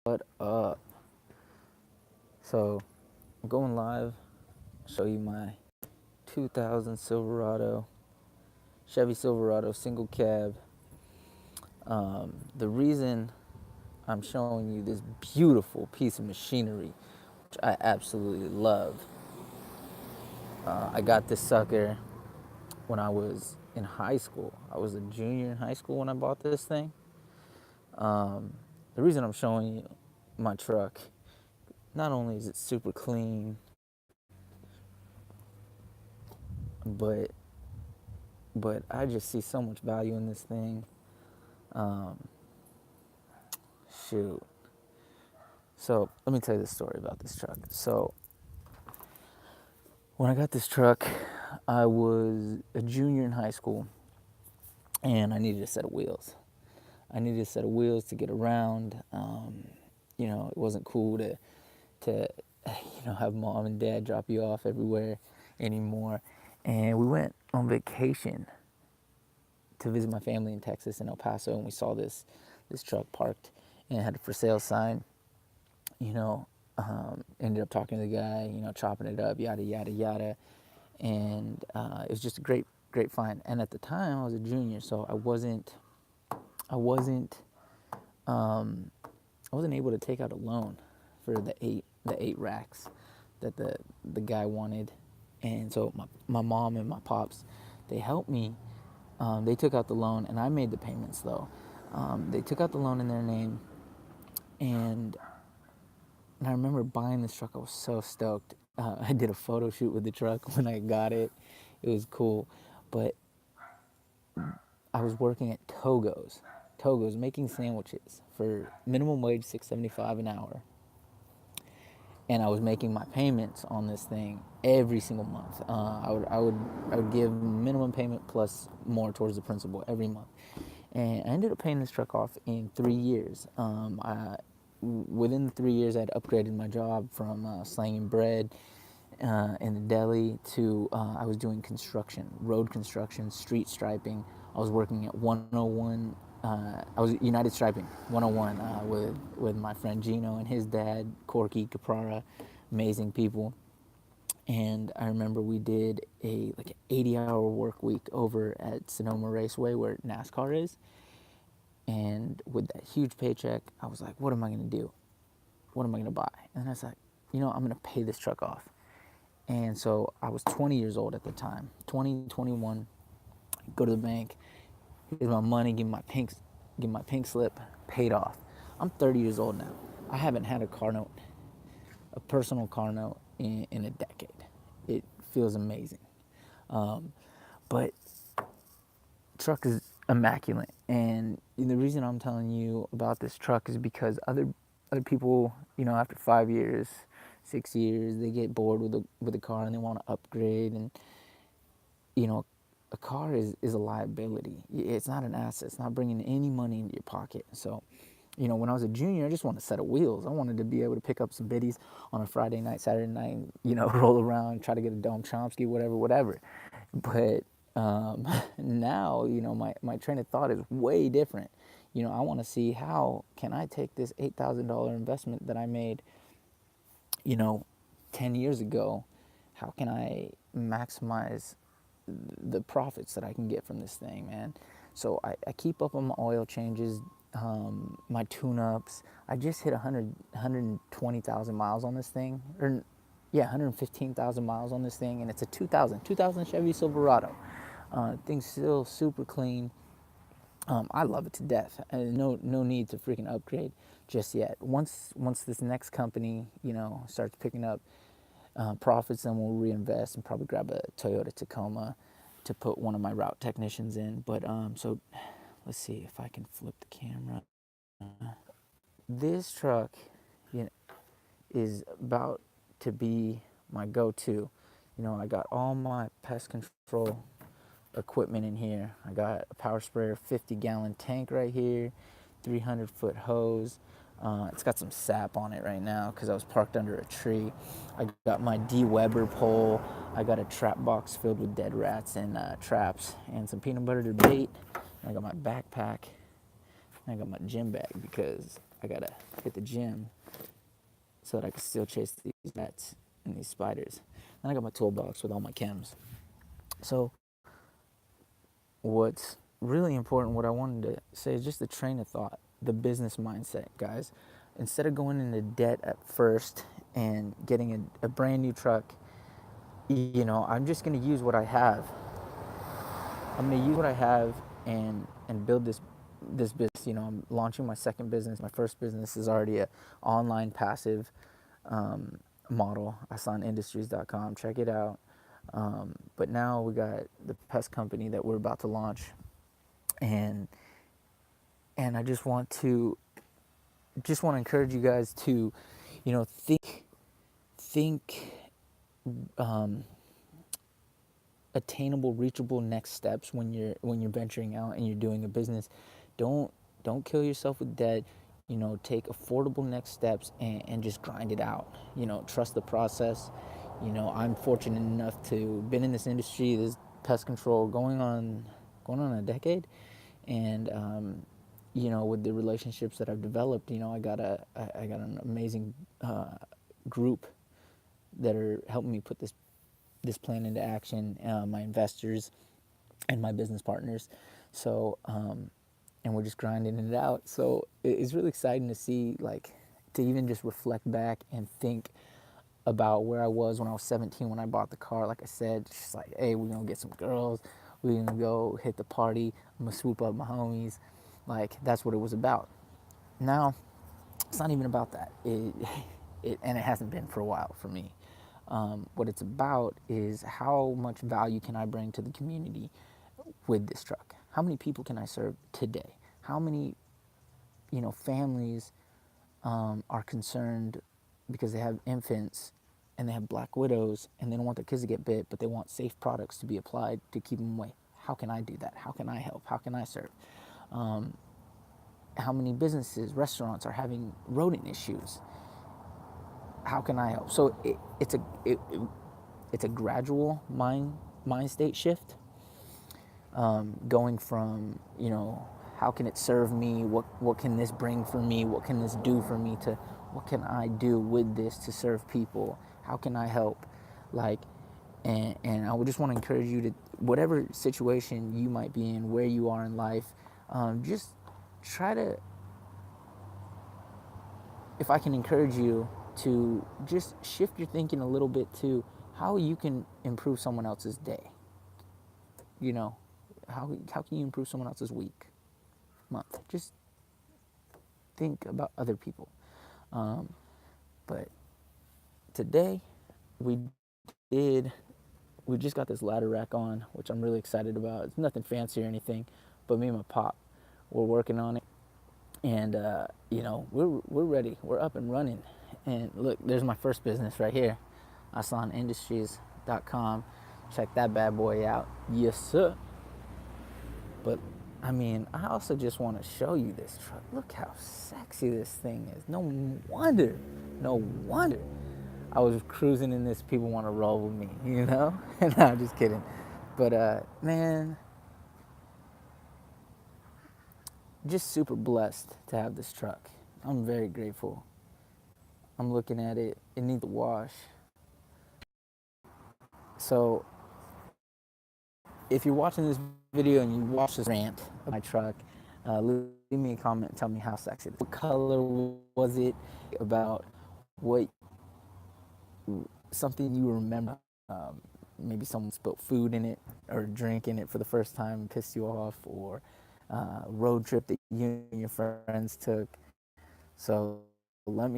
What up? So, I'm going live. Show you my 2000 Silverado, Chevy Silverado single cab. The reason I'm showing you this beautiful piece of machinery, which I absolutely love. I got this sucker when I was in high school. I was a junior in high school when I bought this thing. The reason I'm showing you my truck, not only is it super clean, but I just see so much value in this thing. Um, shoot. So let me tell you the story about this truck. So when I got this truck, I was a junior in high school, and I needed a set of wheels. I needed a set of wheels to get around. It wasn't cool to have mom and dad drop you off everywhere anymore. And we went on vacation to visit my family in Texas, in El Paso, and we saw this truck parked, and it had a for sale sign. Ended up talking to the guy, chopping it up, yada yada yada, and it was just a great find. And at the time, I was a junior, so I wasn't able to take out a loan for the eight racks that the guy wanted, and so my mom and my pops, they helped me. They took out the loan, and I made the payments though. They took out the loan in their name, and I remember buying this truck. I was so stoked. I did a photo shoot with the truck when I got it. It was cool, but I was working at Togo's making sandwiches for minimum wage, $6.75 an hour, and I was making my payments on this thing every single month. I would give minimum payment plus more towards the principal every month, and I ended up paying this truck off in 3 years. Within the 3 years, I'd upgraded my job from slanging bread in the deli to I was doing construction, road construction, street striping. I was working at 101. I was United Striping 101 with my friend Gino and his dad Corky Caprara, amazing people. And I remember we did an 80-hour work week over at Sonoma Raceway where NASCAR is. And with that huge paycheck, I was like, what am I going to do? What am I going to buy? And I was like, I'm going to pay this truck off. And so I was 20 years old at the time, 20, 21. Go to the bank, here's my money, give my pink slip, paid off. I'm 30 years old now. I haven't had a personal car note in a decade. It feels amazing. But truck is immaculate, and the reason I'm telling you about this truck is because other people, after 5 years, 6 years, they get bored with the car and they want to upgrade. And a car is a liability. It's not an asset. It's not bringing any money into your pocket. So when I was a junior, I just wanted a set of wheels. I wanted to be able to pick up some biddies on a Friday night, Saturday night, roll around, try to get a Dome Chomsky, whatever. But now, my train of thought is way different. I want to see, how can I take this $8,000 investment that I made, 10 years ago, how can I maximize the profits that I can get from this thing, man? So I keep up on my oil changes, my tune-ups. I just hit 120,000 miles on this thing, or 115,000 miles on this thing, and it's a 2000 Chevy Silverado. Thing's still super clean. I love it to death. No need to freaking upgrade just yet. Once this next company, starts picking up profits, then we'll reinvest and probably grab a Toyota Tacoma to put one of my route technicians in. But so let's see if I can flip the camera. This truck, is about to be my go-to. I got all my pest control equipment in here. I got a power sprayer, 50-gallon tank right here, 300-foot hose. It's got some sap on it right now because I was parked under a tree. I got my de-Weber pole. I got a trap box filled with dead rats and traps and some peanut butter to bait. I got my backpack. I got my gym bag because I gotta hit the gym so that I can still chase these rats and these spiders. And I got my toolbox with all my chems. So what's really important, what I wanted to say, is just the train of thought, the business mindset, guys. Instead of going into debt at first and getting a brand new truck, I'm just going to use what I have. I'm going to use what I have and build this business. I'm launching my second business. My first business is already a online passive model. I saw on industries.com. Check it out. But now we got the Pest company that we're about to launch, and I just want to encourage you guys to, think attainable, reachable next steps when you're venturing out and you're doing a business. Don't kill yourself with debt. Take affordable next steps and just grind it out. Trust the process. I'm fortunate enough to been in this industry, this pest control, going on a decade, and with the relationships that I've developed, I got an amazing group that are helping me put this plan into action. My investors and my business partners. So, and we're just grinding it out. So it's really exciting to see, to even just reflect back and think about where I was when I was 17 when I bought the car. Like I said, just like, hey, we're gonna get some girls, we're gonna go hit the party, I'm gonna swoop up my homies. That's what it was about. Now, it's not even about that. And it hasn't been for a while for me. What it's about is how much value can I bring to the community with this truck? How many people can I serve today? How many, families are concerned because they have infants and they have black widows and they don't want their kids to get bit, but they want safe products to be applied to keep them away? How can I do that? How can I help? How can I serve? How many businesses, restaurants are having rodent issues? How can I help? So it's a gradual mind state shift, going from, how can it serve me? What can this bring for me? What can this do for me? To what can I do with this to serve people? How can I help? And I would just want to encourage you to, whatever situation you might be in, where you are in life, just try to, if I can encourage you to just shift your thinking a little bit to how you can improve someone else's day. How can you improve someone else's week, month? Just think about other people. But today we just got this ladder rack on, which I'm really excited about. It's nothing fancy or anything, but me and my pop, we're working on it, and we're ready. We're up and running. And look, there's my first business right here. I saw on industries.com. Check that bad boy out. Yes, sir. But I also just want to show you this truck. Look how sexy this thing is. No wonder I was cruising in this. People want to roll with me, No, I'm just kidding. But man, just super blessed to have this truck. I'm very grateful. I'm looking at it. It needs a wash. So if you're watching this video and you watch this rant of my truck, leave me a comment and tell me how sexy it is. What color was it? About what, something you remember. Maybe someone spilled food in it or drink in it for the first time and pissed you off, or road trip that you and your friends took. So let me